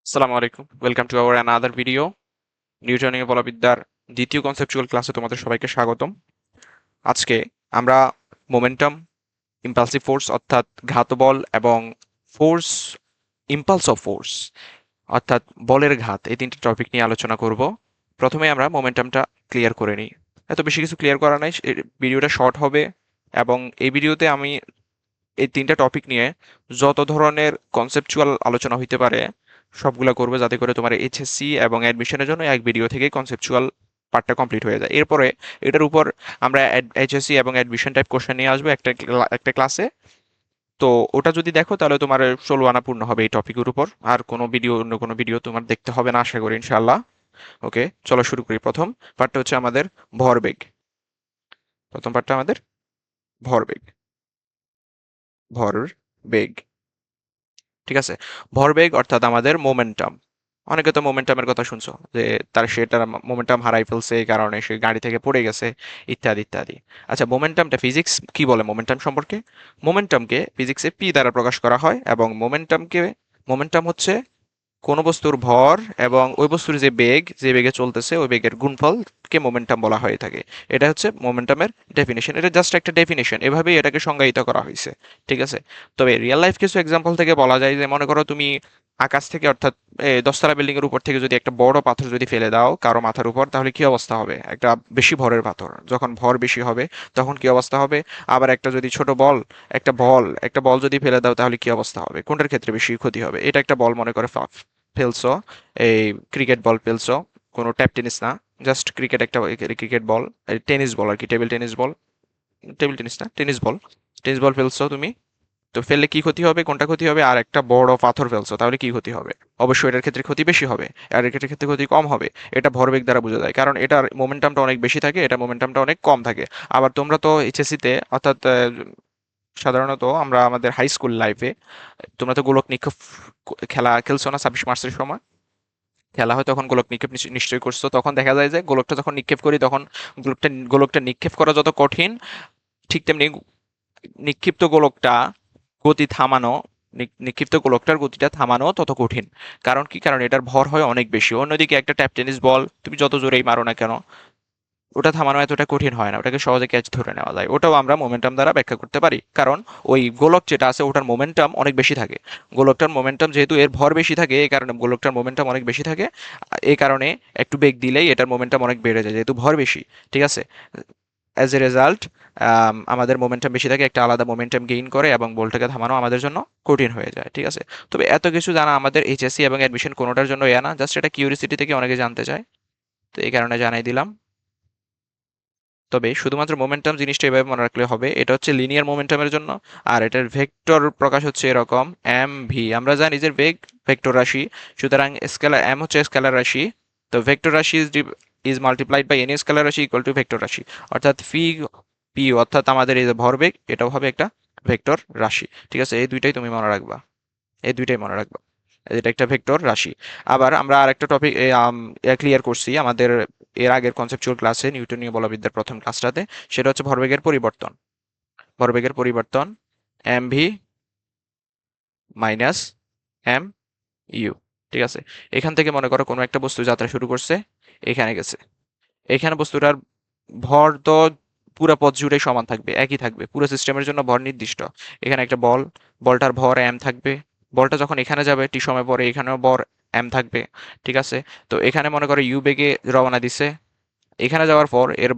আসসালামু আলাইকুম, welcome to our another video. নিউটনীয় বলবিদ্যার দ্বিতীয় কনসেপচুয়াল ক্লাসে তোমাদের সবাইকে স্বাগতম। আজকে আমরা মোমেন্টাম, ইম্পালসিভ ফোর্স অর্থাৎ ঘাত বল এবং ফোর্স, ইম্পালস অফ ফোর্স অর্থাৎ বলের ঘাত, এই তিনটি টপিক নিয়ে আলোচনা করব। প্রথমে আমরা মোমেন্টামটা ক্লিয়ার করে নিই। এত বেশি কিছু ক্লিয়ার করা নাই, ভিডিওটা শর্ট হবে এবং এই ভিডিওতে আমি এই তিনটা টপিক নিয়ে যত ধরনের কনসেপচুয়াল আলোচনা হইতে পারে সবগুলা করবে, যাতে করে তোমার এইচএসসি এবং অ্যাডমিশনের জন্য এক ভিডিও থেকে কনসেপচুয়াল পার্টটা কমপ্লিট হয়ে যায়। এরপরে এটার উপর আমরা এইচএসসি এবং অ্যাডমিশন টাইপ কোশ্চেন নিয়ে আসবো একটা একটা ক্লাসে। তো ওটা যদি দেখো তাহলে তোমার 16 আনা পূর্ণ হবে এই টপিকের উপর। আর কোনো ভিডিও, অন্য কোনো ভিডিও তোমার দেখতে হবে না আশা করি, ইনশাআল্লাহ। ওকে, চলো শুরু করি। প্রথম পার্টটা হচ্ছে আমাদের ভরবেগ। প্রথম পার্টটা আমাদের ভরবেগ। ভরবেগ, ঠিক আছে। ভরবেগ অর্থাৎ আমাদের মোমেন্টাম। অনেকে তো মোমেন্টামের কথা শুনছো, যে সেটার মোমেন্টাম হারাই ফেলছে, এই কারণে সে গাড়ি থেকে পড়ে গেছে, ইত্যাদি ইত্যাদি। আচ্ছা, মোমেন্টামটা ফিজিক্স কি বলে মোমেন্টাম সম্পর্কে? মোমেন্টামকে ফিজিক্সে পি দ্বারা প্রকাশ করা হয় এবং মোমেন্টাম হচ্ছে কোনো বস্তুর ভর এবং ওই বস্তুর যে বেগ, যে বেগে চলতেছে ওই বেগের গুণফলকে মোমেন্টাম বলা হয়ে থাকে। এটা হচ্ছে মোমেন্টামের ডেফিনেশন। এটা জাস্ট একটা ডেফিনেশন, এভাবেই এটাকে সংজ্ঞায়িত করা হয়েছে, ঠিক আছে। তবে রিয়েল লাইফ কিছু এক্সাম্পল থেকে বলা যায়, যে মনে করো তুমি আকাশ থেকে অর্থাৎ 10 তলা বিল্ডিং এর উপর থেকে যদি একটা বড় পাথর যদি ফেলে দাও কারো মাথার উপর, তাহলে কি অবস্থা হবে? একটা বেশি ভরের পাথর যখন ভর বেশি হবে তখন কি অবস্থা হবে? আবার একটা যদি ছোট বল, একটা বল যদি ফেলে দাও তাহলে কি অবস্থা হবে? কোনটার ক্ষেত্রে বেশি ক্ষতি হবে? এটা একটা বল মনে করে ফেলছো, এই ক্রিকেট বল ফেলছো, কোনো ট্যাপ টেনিস না, জাস্ট ক্রিকেট, একটা ক্রিকেট বল, টেনিস বল আর কি, table tennis ball, table tennis না, টেনিস বল, টেনিস বল ফেলছো তুমি। তো ফেললে কি ক্ষতি হবে? কোনটা ক্ষতি হবে? আর একটা বড় পাথর ফেলছো, তাহলে কি ক্ষতি হবে? অবশ্যই এটার ক্ষেত্রে ক্ষতি বেশি হবে, আর এর ক্ষেত্রে ক্ষতি কম হবে। এটা ভরবেগ দ্বারা বোঝা যায়, কারণ এটার মোমেন্টামটা অনেক বেশি থাকে, এটা মোমেন্টামটা অনেক কম থাকে। আবার তোমরা তো এইচএসসি তে অর্থাৎ সাধারণত আমরা আমাদের হাই স্কুল লাইফে, তোমরা তো গোলক নিক্ষেপ খেলা খেলছো না? 26 মার্চের সময় খেলা হয়, তখন গোলক নিক্ষেপ নিশ্চয়ই করছো। তখন দেখা যায় যে গোলকটা যখন নিক্ষেপ করি তখন গোলকটা নিক্ষেপ করা যত কঠিন, ঠিক তেমনি নিক্ষিপ্ত গোলকটা গতি থামানো, নিক্ষিপ্ত গোলকটার গতিটা থামানো তত কঠিন। কারণ কি? কারণ এটার ভর হয় অনেক বেশি। অন্যদিকে একটা ট্যাপ টেনিস বল তুমি যত জোরেই মারো না কেন, ওটা থামানো এতটা কঠিন হয় না, ওটাকে সহজে ক্যাচ ধরে নেওয়া যায়। ওটাও আমরা মোমেন্টাম দ্বারা ব্যাখ্যা করতে পারি, কারণ ওই গোলক যেটা আছে ওটার মোমেন্টাম অনেক বেশি থাকে। গোলকটার মোমেন্টাম যেহেতু এর ভর বেশি থাকে, এই কারণে গোলকটার মোমেন্টাম অনেক বেশি থাকে। এই কারণে একটু বেগ দিলেই এটার মোমেন্টাম অনেক বেড়ে যায়, যেহেতু ভর বেশি, ঠিক আছে। অ্যাজ এ রেজাল্ট আমাদের মোমেন্টাম বেশি থাকে, একটা আলাদা মোমেন্টাম গেইন করে এবং বলটাকে থামানো আমাদের জন্য কঠিন হয়ে যায়, ঠিক আছে। তবে এত কিছু জানা আমাদের এইচএসসি এবং অ্যাডমিশন কোনোটার জন্য না, জাস্ট এটা কিউরিসিটি থেকে অনেকে জানতে চায়, তো এই কারণে জানাই দিলাম। তবে শুধুমাত্র মোমেন্টাম জিনিসটা এভাবে মনে রাখলে হবে, এটা হচ্ছে লিনিয়ার মোমেন্টামের জন্য। আর এটার ভেক্টর প্রকাশ হচ্ছে এরকম এম ভি। আমরা জানি যে বেগ ভেক্টর রাশি, সুতরাং স্কেলার এম হচ্ছে স্কেলার রাশি। তো ভেক্টর রাশি is multiplied by any scalar রাশি ইকুয়াল টু ভেক্টর রাশি, অর্থাৎ পি অর্থাৎ আমাদের এই যে ভরবেগ, এটাও হবে একটা ভেক্টর রাশি, ঠিক আছে। এই দুইটাই তুমি মনে রাখবা, এই দুইটাই মনে রাখবা, এটা একটা ভেক্টর রাশি। আবার আমরা আরেকটা টপিক ক্লিয়ার করছি আমাদের এর আগের কনসেপচুয়াল ক্লাসে, নিউটনীয় বলবিদ্যার প্রথম ক্লাসটাতে। সেটা হচ্ছে ভরবেগের পরিবর্তন। ভরবেগের পরিবর্তন M V minus M U, ঠিক আছে। এখান থেকে মনে করো কোনো একটা বস্তু যাত্রা শুরু করছে, এখানে গেছে, এখানে বস্তুটার ভর তো পুরো পথ জুড়ে সমান থাকবে, একই থাকবে, পুরো সিস্টেমের জন্য ভর নির্দিষ্ট। এখানে একটা বল, বলটার ভর এম থাকবে। বলটা যখন এখানে যাবে টি সময় পরে, এখানেও ভর এম থাকবে, ঠিক আছে। তো এখানে মনে করো ইউ বেগে রওনা দিছে, এখানে যাওয়ার পর এর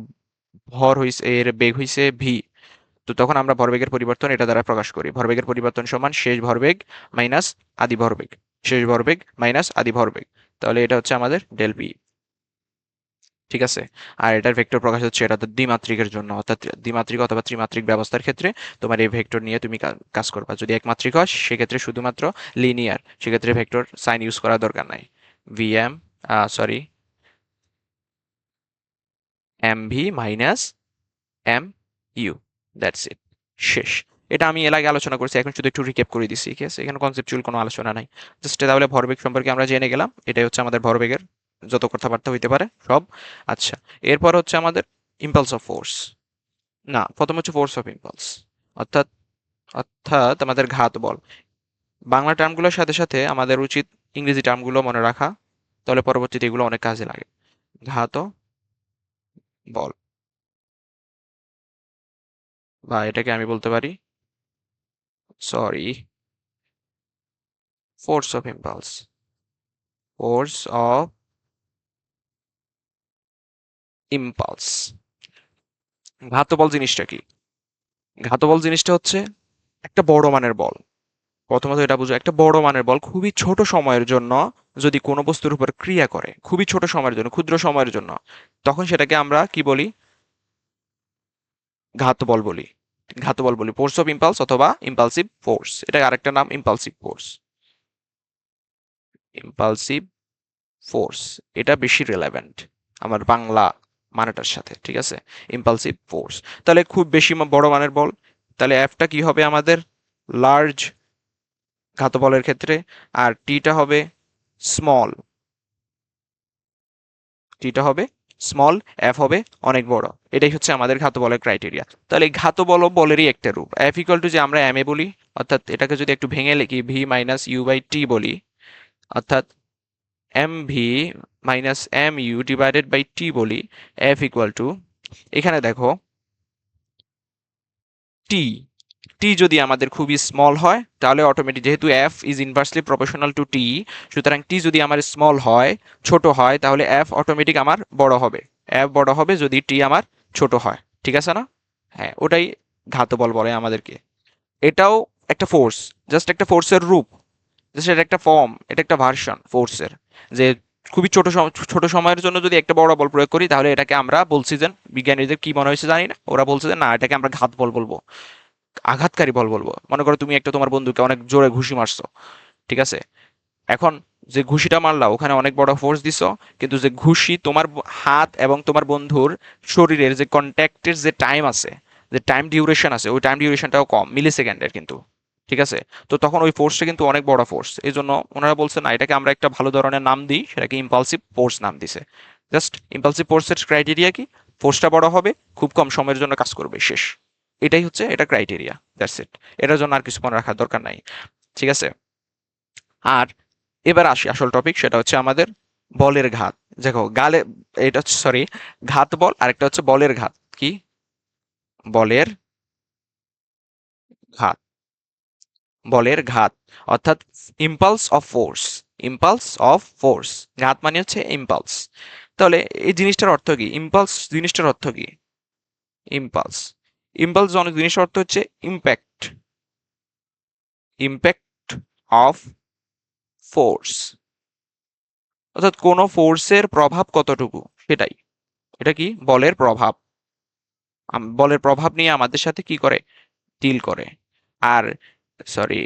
ভর হইছে, এর বেগ হইছে ভি। তো তখন আমরা ভরবেগের পরিবর্তন এটা দ্বারা প্রকাশ করি। ভরবেগের পরিবর্তন সমান শেষ ভরবেগ মাইনাস আদি ভরবেগ, শেষ ভরবেগ মাইনাস আদি ভরবেগ। তাহলে এটা হচ্ছে আমাদের ডেল পি, ঠিক আছে। আর এটার ভেক্টর প্রকাশ হচ্ছে এটা তো দ্বিমাত্রিকের জন্য, অর্থাৎ দ্বিমাত্রিক অথবা ত্রিমাত্রিক ব্যবস্থার ক্ষেত্রে তোমার এই ভেক্টর নিয়ে তুমি কাজ করবা। যদি একমাত্রিক হয় সেক্ষেত্রে শুধুমাত্র লিনিয়ার, সেক্ষেত্রে ভেক্টর সাইন ইউজ করার দরকার নাই। VM, sorry, M V minus M U, that's it, শেষ। এটা আমি এর আগে আলোচনা করছি, এখন শুধু একটু রিক্যাপ করে দিচ্ছি, ঠিক আছে। এখানে কনসেপচুয়াল কোনো আলোচনা নাই, জাস্ট তাহলে ভরবেগ সম্পর্কে আমরা জেনে গেলাম। এটাই হচ্ছে আমাদের ভরবেগের যত কথাবার্তা হইতে পারে সব। আচ্ছা, এরপর হচ্ছে আমাদের ইম্পালস অফ ফোর্স। না, প্রথম হচ্ছে ফোর্স অফ ইম্পালস, অর্থাৎ অর্থাৎ আমাদের ঘাত বল। বাংলা টার্মগুলোর সাথে সাথে আমাদের উচিত ইংরেজি টার্মগুলো মনে রাখা, তাহলে পরবর্তীতে এগুলো অনেক কাজে লাগে। ঘাত বল, বা এটাকে আমি বলতে পারি, sorry, force of impulse, force of impulse. ঘাত বল জিনিসটা কি? ঘাত বল জিনিসটা হচ্ছে একটা বড় মানের বল। প্রথমত এটা বুঝো, একটা বড় মানের বল খুবই ছোট সময়ের জন্য যদি কোনো বস্তুর উপর ক্রিয়া করে, খুবই ছোট সময়ের জন্য, ক্ষুদ্র সময়ের জন্য, তখন সেটাকে আমরা কি বলি? ঘাত বল বলি। ঘাত বল বলি, ফোর্স অফ ইম্পালস অথবা ইম্পালসিভ ফোর্স, এটা আরেকটা নাম ইম্পালসিভ ফোর্স। ইম্পালসিভ ফোর্স, এটা বেশি রেলেভেন্ট আমার বাংলা মানেটার সাথে, ঠিক আছে? ইম্পালসিভ ফোর্স, তাহলে খুব বেশি বড় মানের বল, তাহলে এফটা কি হবে আমাদের? লার্জ ঘাত বলের ক্ষেত্রে, আর টিটা হবে স্মল, টিটা হবে স্মল, এফ হবে অনেক বড়। এটাই হচ্ছে আমাদের ঘাত বলের ক্রাইটেরিয়া। তাহলে এই ঘাত বল বলেরই একটা রূপ এফ ইকুয়াল টু, যে আমরা এম এ বলি, অর্থাৎ এটাকে যদি একটু ভেঙে লিখি v minus u by t বলি, অর্থাৎ m V minus M u divided by t বলি, এফ ইকুয়াল টু, এখানে দেখো টি, টি যদি আমাদের খুবই স্মল হয় তাহলে অটোমেটিক, যেহেতু f is inversely proportional to t, সুতরাং টি যদি আমার স্মল হয়, ছোট হয়, তাহলে এফ অটোমেটিক আমার বড় হবে। এফ বড় হবে যদি টি আমার ছোট হয়, ঠিক আছে না? হ্যাঁ, ওটাই ঘাত বল বলে আমাদেরকে। এটাও একটা ফোর্স, জাস্ট একটা ফোর্সের রূপ, জাস্ট এটা একটা ফর্ম, এটা একটা ভার্সন ফোর্সের, যে খুবই ছোট সময়ের জন্য যদি একটা বড় বল প্রয়োগ করি, তাহলে এটাকে আমরা বলছি যে, বিজ্ঞানীদের কি মনে হয়েছে জানি না, ওরা বলছে যে না, এটাকে আমরা ঘাত বল বলবো, আঘাতকারী বল বলবো। মনে করো তুমি একটা তোমার বন্ধুকে অনেক জোরে ঘুষি মারছো, ঠিক আছে? এখন যে ঘুষিটা মারলা ওখানে অনেক বড় ফোর্স দিছো, কিন্তু যে ঘুষি তোমার হাত এবং তোমার বন্ধুর শরীরের যে কন্ট্যাক্টের যে টাইম আছে, যে টাইম ডিউরেশন আছে, ওই টাইম ডিউরেশনটাও কম, মিলি সেকেন্ডের কিন্তু, ঠিক আছে? তো তখন ওই ফোর্সটা কিন্তু অনেক বড় ফোর্স, এই জন্য ওনারা বলছে না, এটাকে আমরা একটা ভালো ধরনের নাম দিই, সেটাকে ইম্পালসিভ ফোর্স নাম দিছে। জাস্ট ইম্পালসিভ ফোর্সের ক্রাইটেরিয়া কি? ফোর্সটা বড় হবে, খুব কম সময়ের জন্য কাজ করবে, শেষ। এটাই হচ্ছে এটা ক্রাইটেরিয়া, দ্যাটস ইট। এটার জন্য আর কিছু মনে রাখার দরকার নাই, ঠিক আছে? আর এবার আসি আসল টপিক, সেটা হচ্ছে আমাদের বলের ঘাত। দেখো গালে, এটা হচ্ছে সরি, ঘাত বল, আর একটা হচ্ছে বলের ঘাত। কি? বলের ঘাত, বলের ঘাত, অর্থাৎ impulse of force, impulse of force. ঘাত মানে হচ্ছে ইম্পালস। তাহলে এই জিনিসটার অর্থ কি? ইম্পালস জিনিসটার অর্থ কি? ইম্পালস, ইম্পালস অনেক জিনিসের অর্থ হচ্ছে ইম্প্যাক্ট, ইম্প্যাক্ট অফ ফোর্স, অর্থাৎ কোনো ফোর্সের প্রভাব কতটুকু, সেটাই। এটা কি? বলের প্রভাব। বলের প্রভাব নিয়ে আমাদের সাথে কি করে? ডিল করে। আর সরি,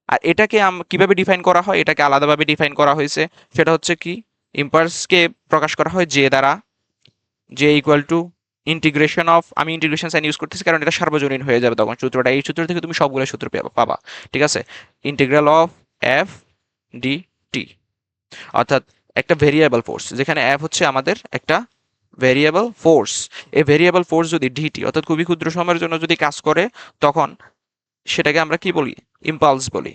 আর এটাকে কিভাবে ডিফাইন করা হয়? এটাকে আলাদাভাবে ডিফাইন করা হয়েছে, সেটা হচ্ছে কি, ইম্পালসকে প্রকাশ করা হয় জে দ্বারা, J equal to integration of, আমি ইন্টিগ্রেশন সাইন ইউজ করতেছি কারণ এটা সার্বজনীন হয়ে যাবে তখন সূত্রটা, এই সূত্র থেকে তুমি সবগুলো সূত্র পাবা, ঠিক আছে? Integral of F D T, অর্থাৎ একটা ভেরিয়েবল ফোর্স, যেখানে এফ হচ্ছে আমাদের একটা ভেরিয়েবল ফোর্স, এই ভেরিয়েবল ফোর্স যদি ডিটি, অর্থাৎ খুবই ক্ষুদ্র সময়ের জন্য যদি কাজ করে, তখন সেটাকে আমরা কি বলি? ইম্পালস বলি।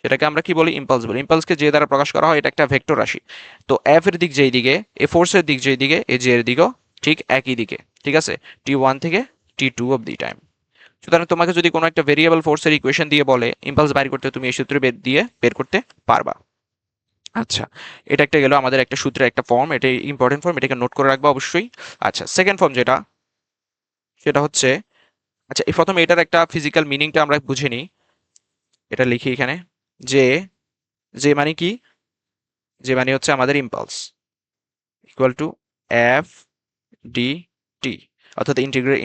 সেটাকে আমরা কি বলি? ইম্পালস বলি। ইম্পালসকে যে দ্বারা প্রকাশ করা হয়, এটা একটা ভেক্টর রাশি। তো এফ এর দিক যেই দিকে, এ ফোর্সের দিক যেই দিকে, এ জে এর দিকও ঠিক একই দিকে, ঠিক আছে? টি ওয়ান থেকে টি টু অব দি টাইম। সুতরাং তোমাকে যদি কোনো একটা ভেরিয়েবল ফোর্সের ইকুয়েশন দিয়ে বলে ইম্পালস বাইর করতে, তুমি এই সূত্র বের করতে পারবা। আচ্ছা, এটা একটা গেল আমাদের একটা সূত্রের একটা ফর্ম, এটা ইম্পর্টেন্ট ফর্ম, এটাকে নোট করে রাখবা অবশ্যই। আচ্ছা, সেকেন্ড ফর্ম যেটা, সেটা হচ্ছে, আচ্ছা এই প্রথমে এটার একটা ফিজিক্যাল মিনিংটা আমরা বুঝে নিই। এটা লিখি এখানে, যে, যে মানে কি? যে মানে হচ্ছে আমাদের impulse, equal to F D T, অর্থাৎ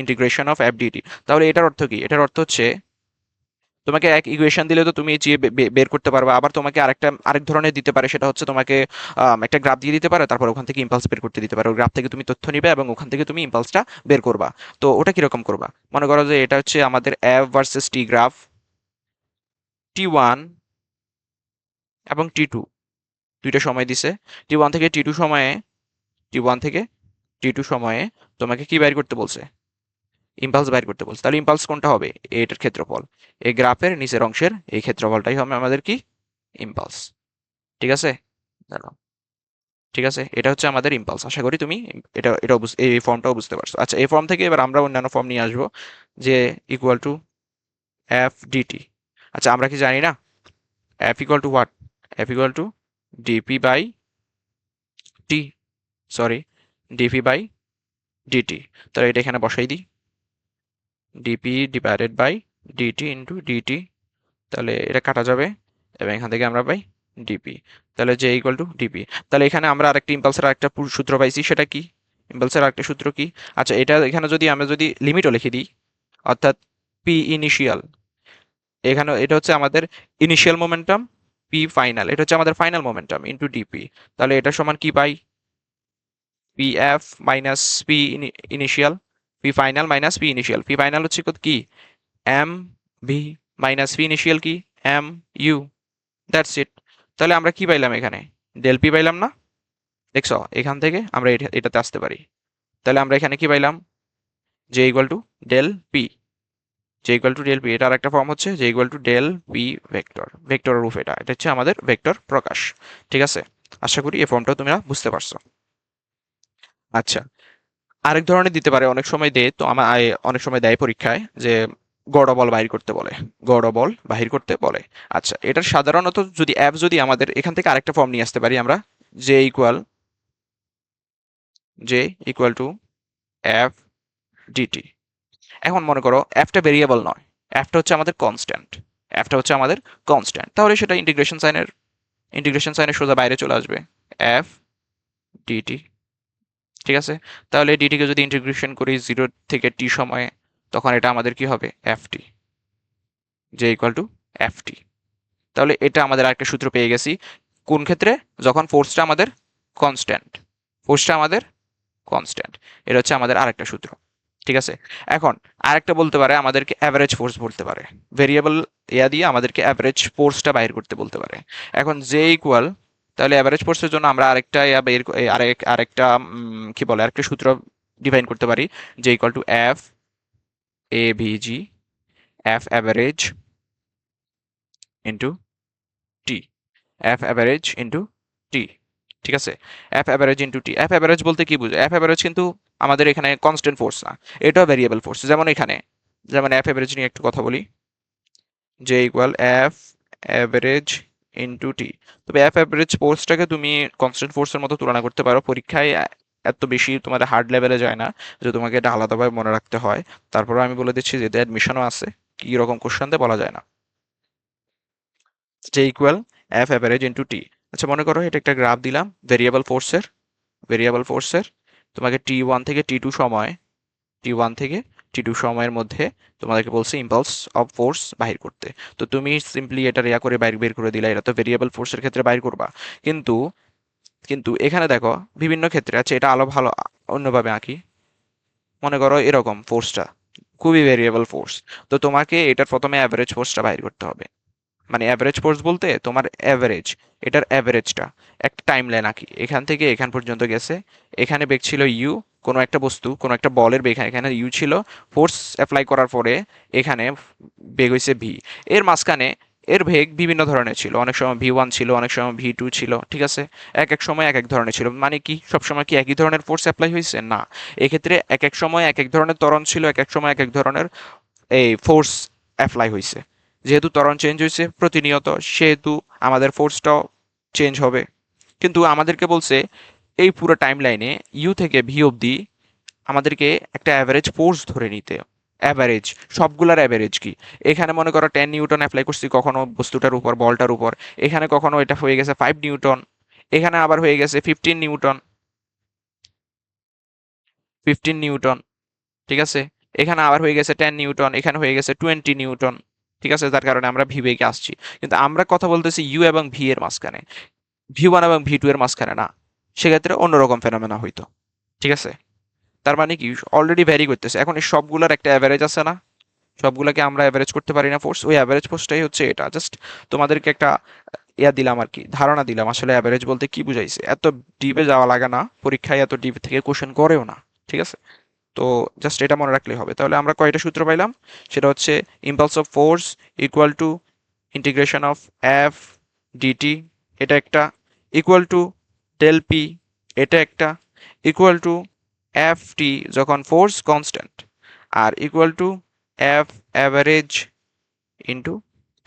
ইন্টিগ্রেশন অফ এফ ডিটি। তাহলে এটার অর্থ কি? এটার অর্থ হচ্ছে, তোমাকে এক ইকুয়েশন দিলে তো তুমি যে বের করতে পারবে, আবার তোমাকে আরেক ধরনের দিতে পারে, সেটা হচ্ছে তোমাকে একটা গ্রাফ দিয়ে দিতে পারে, তারপর ওখান থেকে ইম্পালস বের করতে দিতে পারে, ওই গ্রাফ থেকে তুমি তথ্য নিবে এবং ওখান থেকে তুমি ইম্পালসটা বের করবা। তো ওটা কিরকম করবা? মনে করো যে এটা হচ্ছে আমাদের এফ ভার্সেস টি গ্রাফ, টি ওয়ান এবং টি টু দুইটা সময় দিছে। টি ওয়ান থেকে টি টু সময়ে, টি ওয়ান থেকে টি টু সময়ে তোমাকে কি বাইর করতে বলছে? ইম্পালস বাইর করতে বলছে। তাহলে ইম্পালস কোনটা হবে? এটার ক্ষেত্রফল, এই গ্রাফের নিচের অংশের এই ক্ষেত্রফলটাই হবে আমাদের কি? ইম্পালস। ঠিক আছে, দাঁড়াও। ঠিক আছে, এটা হচ্ছে আমাদের ইম্পালস। আশা করি তুমি এটাও এই ফর্মটাও বুঝতে পারছো। আচ্ছা, এই ফর্ম থেকে এবার আমরা অন্যান্য ফর্ম নিয়ে আসবো, যে ইকুয়াল টু এফ ডিটি। আচ্ছা, আমরা কি জানি না F equal to what? F equal to dp by t, sorry, dp by dt. তাহলে এটা এখানে বসাই দিই, dp divided by dt into dt. তাহলে এটা কাটা যাবে এবং এখান থেকে আমরা পাই ডিপি। তাহলে জে ইকুয়াল টু ডিপি। তাহলে এখানে আমরা আরেকটা ইম্পালসের আরেকটা সূত্র পাইছি, সেটা কি? ইম্পালসের আরেকটা সূত্র কি? আচ্ছা, এটা এখানে যদি আমরা যদি লিমিটও লিখে দিই, অর্থাৎ পি ইনিশিয়াল, এখানে এটা হচ্ছে আমাদের ইনিশিয়াল মোমেন্টাম, পি ফাইনাল এটা হচ্ছে আমাদের ফাইনাল মোমেন্টাম ইন্টু ডিপি। তাহলে এটা সমান কি পাই? P f minus p initial, p final minus p initial. P final হচ্ছে কি? M V minus p initial কি? M you. That's it. তাহলে আমরা কি পাইলাম এখানে? ডেল পি পাইলাম না? দেখছো, এখান থেকে আমরা এটাতে আসতে পারি। তাহলে আমরা এখানে কি পাইলাম? J equal to del p. J equal to del p, এটার একটা ফর্ম হচ্ছে J equal to del p vector. ভেক্টরের রূপ এটা, এটা হচ্ছে আমাদের ভেক্টর প্রকাশ। ঠিক আছে, আশা করি এই ফর্মটা তোমরা বুঝতে পারছো। আচ্ছা, আরেক ধরনের দিতে পারে, অনেক সময় দেয় তো আমার অনেক সময় দেয় পরীক্ষায়, যে গড় বল বাহির করতে বলে, গড় বল বাহির করতে বলে। আচ্ছা, এটার সাধারণত যদি অ্যাপ যদি আমাদের এখান থেকে আরেকটা ফর্ম নিয়ে আসতে পারি আমরা, J equal, J equal to F dt. এখন মনে করো এফটা ভেরিয়েবল নয়, এফটা হচ্ছে আমাদের কনস্ট্যান্ট, এফটা হচ্ছে আমাদের কনস্ট্যান্ট, তাহলে সেটা ইন্টিগ্রেশন সাইনের সোজা বাইরে চলে আসবে, এফ ডিটি। ঠিক আছে, তাহলে ডিটিকে যদি ইন্টিগ্রেশন করি 0 থেকে t সময়ে, তখন এটা আমাদের কি হবে? এফ টি, যে ইকুয়াল টু এফ টি। তাহলে এটা আমাদের আরেকটা সূত্র পেয়ে গেছি। কোন ক্ষেত্রে? যখন ফোর্সটা আমাদের কনস্ট্যান্ট, ফোর্সটা আমাদের কনস্ট্যান্ট। এটা হচ্ছে আমাদের আরেকটা সূত্র। ঠিক আছে, এখন আরেকটা বলতে পারে আমাদেরকে অ্যাভারেজ ফোর্স বলতে পারে, ভেরিয়েবল ইয়া দিয়ে আমাদেরকে অ্যাভারেজ ফোর্সটা বাইর করতে বলতে পারে। এখন জে ইকুয়াল, তাহলে অ্যাভারেজ ফোর্সের জন্য আমরা আরেকটা ইয়া বের আরেকটা কি বলে, আরেকটা সূত্র ডিফাইন করতে পারি, j equal to f a v g, f average into t, f average into t. ঠিক আছে, f average into t. F average বলতে কি বুঝে? এফ অ্যাভারেজ কিন্তু আমাদের এখানে কনস্ট্যান্ট ফোর্স না, এটাও ভেরিয়েবল ফোর্স। যেমন এখানে, যেমন এফ অ্যাভারেজ নিয়ে একটু কথা বলি, যে ইকুয়াল এফ অ্যাভারেজ ইন্টু টি। তবে এফ অ্যাভারেজ ফোর্সটাকে তুমি কনস্ট্যান্ট ফোর্সের মতো তুলনা করতে পারো। পরীক্ষায় এত বেশি তোমাদের হার্ড লেভেলে যায় না যে তোমাকে এটা আলাদাভাবে মনে রাখতে হয়। তারপরে আমি বলে দিচ্ছি যে অ্যাডমিশনও আছে, কি রকম কোশ্চেন দেয় বলা যায় না। যে ইকুয়াল এফ অ্যাভারেজ ইন্টু টি। আচ্ছা, মনে করো এটা একটা গ্রাফ দিলাম ভেরিয়েবল ফোর্সের, তোমাকে টি ওয়ান থেকে টি টু সময়ের মধ্যে তোমাদেরকে বলছে ইম্পালস অফ ফোর্স বাহির করতে। তো তুমি সিম্পলি এটা রিয়া করে বাইর বের করে দিলা, এটা তো ভেরিয়েবল ফোর্সের ক্ষেত্রে বাইর করবা। কিন্তু কিন্তু এখানে দেখো বিভিন্ন ক্ষেত্রে আছে, এটা আলো ভালো অন্যভাবে আঁকি। মনে করো এরকম ফোর্সটা খুবই ভেরিয়েবল ফোর্স, তো তোমাকে এটার প্রথমে অ্যাভারেজ ফোর্সটা বাইর করতে হবে। মানে অ্যাভারেজ ফোর্স বলতে তোমার অ্যাভারেজ, এটার অ্যাভারেজটা একটা টাইম লাইন আঁকি, এখান থেকে এখান পর্যন্ত গেছে, এখানে বেগ ছিল ইউ, কোনো একটা বস্তু কোনো একটা বলের বেগ এখানে ইউ ছিল, ফোর্স অ্যাপ্লাই করার পরে এখানে বেগ হয়েছে ভি। এর মাঝখানে এর বেগ বিভিন্ন ধরনের ছিল, অনেক সময় ভি 1 ছিল, অনেক সময় ভি 2 ছিল। ঠিক আছে, এক এক সময় এক এক ধরনের ছিল, মানে কি সব সময় কি একই ধরনের ফোর্স অ্যাপ্লাই হয়েছে? না, এক্ষেত্রে এক এক সময় এক এক ধরনের ত্বরণ ছিল, এক এক সময় এক এক ধরনের এই ফোর্স অ্যাপ্লাই হয়েছে। যেহেতু ত্বরণ চেঞ্জ হয়েছে প্রতিনিয়ত, সেহেতু আমাদের ফোর্সটাও চেঞ্জ হবে। কিন্তু আমাদেরকে বলছে এই পুরো টাইম লাইনে ইউ থেকে ভি অবধি আমাদেরকে একটা অ্যাভারেজ ফোর্স ধরে নিতে। অ্যাভারেজ, সবগুলার অ্যাভারেজ কি? এখানে মনে করো 10 নিউটন অ্যাপ্লাই করছি কখনো বস্তুটার উপর, বলটার উপর, এখানে কখনো এটা হয়ে গেছে 5 নিউটন, এখানে আবার হয়ে গেছে 15 নিউটন, 15 নিউটন। ঠিক আছে, এখানে আবার হয়ে গেছে 10 নিউটন, এখানে হয়ে গেছে 20 নিউটন। ঠিক আছে, যার কারণে আমরা ভি বেগে আসছি। কিন্তু আমরা কথা বলতেছি ইউ এবং ভি এর মাঝখানে, ভি 1 এবং ভি 2 এর মাঝখানে না। সেক্ষেত্রে অন্যরকম ফেনোমেনা হইতো। ঠিক আছে, তার মানে কি অলরেডি ভ্যারি করতেছে। এখন এই সবগুলোর একটা অ্যাভারেজ আছে না? সবগুলোকে আমরা অ্যাভারেজ করতে পারি না ফোর্স, ওই অ্যাভারেজ ফোর্সটাই হচ্ছে এটা। জাস্ট তোমাদেরকে একটা ইয়া দিলাম আর কি, ধারণা দিলাম আসলে অ্যাভারেজ বলতে কি বুঝাইছে। এত ডিপে যাওয়া লাগে না, পরীক্ষায় এত ডিপ থেকে কোশ্চেন করেও না। ঠিক আছে, তো জাস্ট এটা মনে রাখলেই হবে। তাহলে আমরা কয়টা সূত্র পাইলাম? সেটা হচ্ছে impulse of force equal to integration of F dt এটা একটা ইকুয়াল টু ডেল পি, এটা একটা ইকুয়াল টু এফ টি যখন ফোর্স কনস্ট্যান্ট, আর equal to F average into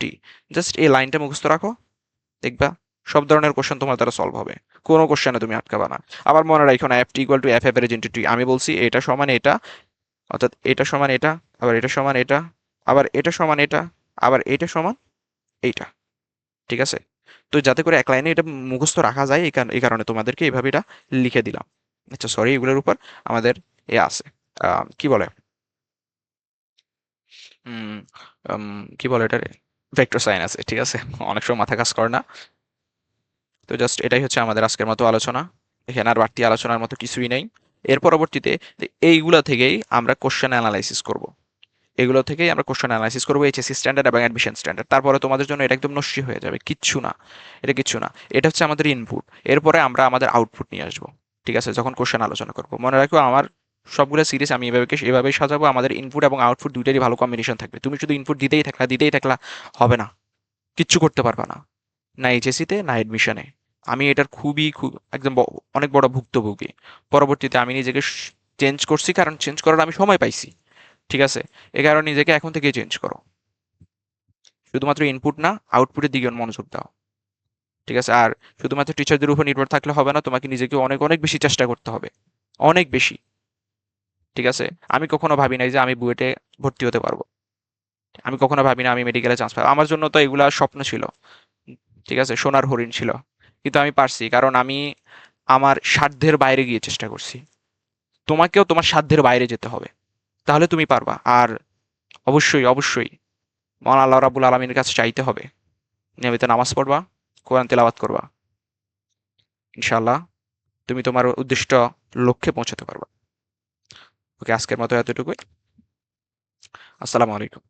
t. Just এই লাইনটা মুখস্থ রাখো, দেখবা সব ধরনের কোশ্চেন তোমার দ্বারা সলভ হবে, কোনো কোশ্চেনে তুমি আটকাবা না। আবার মনে রাখো না, f t equal to F average into t, আমি বলছি এটা সমান এটা, অর্থাৎ এটা সমান এটা, আবার এটা সমান এটা, আবার এটা সমান এটা, আবার এটা সমান এইটা। ঠিক আছে? তো যাতে করে এক লাইনে এটা মুখস্থ রাখা যায়, এই কারণে তোমাদেরকে এইভাবে এটা লিখে দিলাম। আচ্ছা সরি, এগুলোর উপর আমাদের আছে কি বলে, উম, কি বলে এটা, ভেক্টর সাইন আছে। ঠিক আছে, অনেক সময় মাথা কাজ করে না। তো জাস্ট এটাই হচ্ছে আমাদের আজকের মতো আলোচনা। এখানে আর বাড়তি আলোচনার মতো কিছুই নেই। এর পরবর্তীতে এইগুলা থেকেই আমরা কোশ্চেন অ্যানালাইসিস করব। এগুলো থেকেই আমরা কোশ্চেন অ্যানালাইসিস করবো, এইচএসসি স্ট্যান্ডার্ড এবং অ্যাডমিশন স্ট্যান্ডার্ড। তারপরে তোমাদের জন্য এটা একদম নস্যি হয়ে যাবে, কিচ্ছু না, এটা কিচ্ছু না। এটা হচ্ছে আমাদের ইনপুট, এরপরে আমরা আমাদের আউটপুট নিয়ে আসবো। ঠিক আছে, যখন কোশ্চেন আলোচনা করবো মনে রাখো আমার সবগুলো সিরিজ আমি এভাবেই সাজাবো, আমাদের ইনপুট এবং আউটপুট দুইটারই ভালো কম্বিনেশন থাকবে। তুমি শুধু ইনপুট দিতেই থাকলা হবে না, কিচ্ছু করতে পারবা না, না এইচএসসিতে না এডমিশনে। আমি এটার খুব একদম অনেক বড় ভুক্তভোগী। পরবর্তীতে আমি নিজেকে চেঞ্জ করছি, কারণ চেঞ্জ করার আমি সময় পাইছি। ঠিক আছে, এ কারণে নিজেকে এখন থেকে চেঞ্জ করো, শুধুমাত্র ইনপুট না আউটপুটের দিকে মনোযোগ দাও। ঠিক আছে, আর শুধুমাত্র টিচারদের উপর নির্ভর থাকলে হবে না, তোমাকে নিজেকে অনেক অনেক বেশি চেষ্টা করতে হবে, অনেক বেশি। ঠিক আছে, আমি কখনো ভাবি নাই যে আমি বুয়েটে ভর্তি হতে পারবো, আমি কখনো ভাবি না আমি মেডিকেলে চান্স পাবো, আমার জন্য তো এগুলা স্বপ্ন ছিল। ঠিক আছে, সোনার হরিণ ছিল, কিন্তু আমি পারছি কারণ আমি আমার সাধ্যের বাইরে গিয়ে চেষ্টা করছি। তোমাকেও তোমার সাধ্যের বাইরে যেতে হবে, তাহলে তুমি পারবা। আর অবশ্যই অবশ্যই মহান আল্লাহ রাব্বুল আলমীর কাছে চাইতে হবে, নিয়মিত নামাজ পড়বা, কোরআন তেলাওয়াত করবা, ইনশাআল্লাহ তুমি তোমার উদ্দিষ্ট লক্ষ্যে পৌঁছাতে পারবা। ওকে, আজকের মতো এতটুকুই। আসসালামু আলাইকুম।